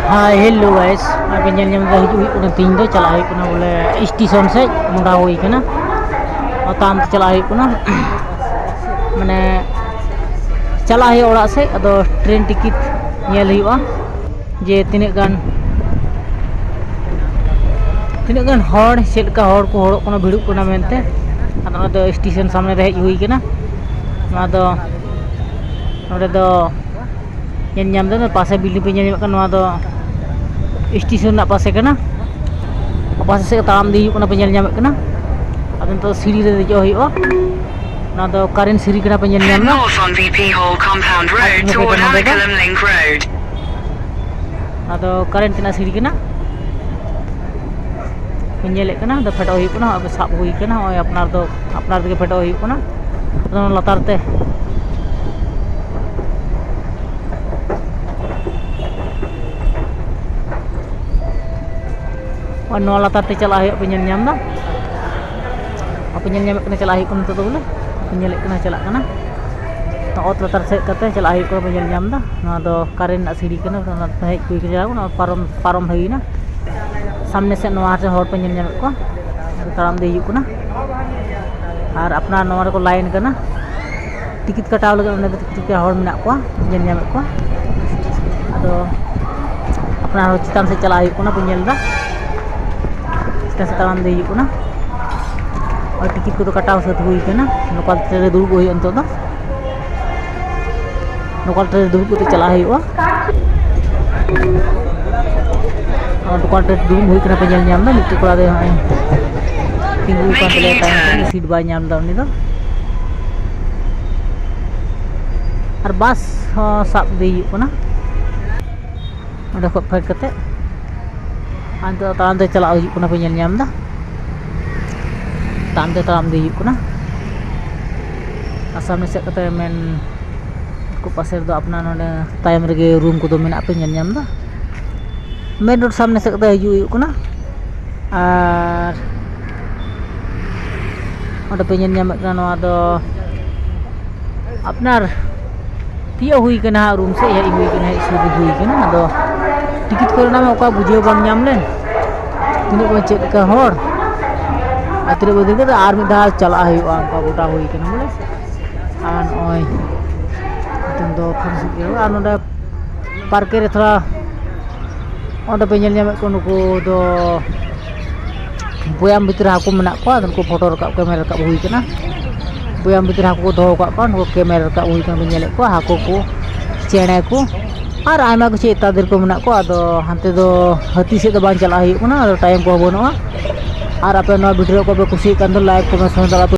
हाँ hello guys अबे ñel ñam dah hijau kuna ting do chala hai kuna bole station se muda hoi kana tam chala hai kuna mane chala hai ora se ado train ticket ñel huyuga je tinac gan hor selka hor ko horok kana bhiduk kana mente ado do station samne re hej hui kana na do node do ñel ñam do pase building pe ñel ñam kan do station ना पासे कना पासे से ताम दी कना पेñel ñam कना अब तो सीढ़ी रे जो होयो ना तो करेंट सीढ़ी कना पेñel ñam ना north on VP Hall compound road toward Harlem Link Road ना तो करेंट तना सीढ़ी कना पेñel कना तो फटो होयो कना अब साब होई कना ओय अपनार के फटो होयो कना तो लतार ते और नौ लातार ते चला है पेñel ñam दा पेñel ñam कना चला है कोन तो बोले पेñel कना चला कना तो ओत लातार से कते चला है को पेñel ñam दा ना दो करेंट ना सीढ़ी कना ना हे कुई के जाओ ना पारम हई ना सामने से नोआ से हर पेñel ñam को ताराम दे हिजु कना और अपना नोआ को लाइन कना टिकट कटाव लगे उन्हें टिकट के हर मेना को पेñel ñam को अदो अपना चितान से चला है कोना पेñel दा ताराम दे हिजु ना और टिकट को तो कटाव सत हुई के ना लोकल ट्रेन रे दुब होई अंतो दा लोकल ट्रेन दुब को चला हुआ और लोकल ट्रेन दुब हुई के पेñel ñam दा मिट्टी कोड़ा दे हाय तिंगु का तले टाइम सीट बाय ñam दा उनी दो और बस साब दे हिजु ना ओडे को फाइट कते अंत ताराम ते चला हुई kuna पेñel ñam दा ताराम दे हुई kuna asam से कते मेन को पासे दो अपना नोडे तायम रेगे रूम को दो मेना पेñel ñam दा मेन रोड सामने से कते हुई kuna और ओडे पेñel ñam kana नोआ दो अपनार तिया हुई kana रूम से या हुई kana इस हुई kana दो टिकट को ना ओका बुझे बांग ñam len तिने को चेक का हर अतरे बदे के आर में दा चला हुआ का गोटा हुई के बोले आन ओय तुम दो फिर से आन ओडा पार्क रे थोड़ा ओडा पेñel ñam को नुको दो बोयाम भीतर हाको मेना को उनको फोटो रकाब कैमरा रकाब हुई केना बोयाम भीतर हाको दो का नुको कैमरा रकाब हुई केना पेñel को हाको को चेणे को और आयमा कुछ इत्यादि को मेना को आदो हांते दो हाथी से दो बान चला हुई ना टाइम को बनुआ और आपे वीडियो को कुछ लाइक कमेंट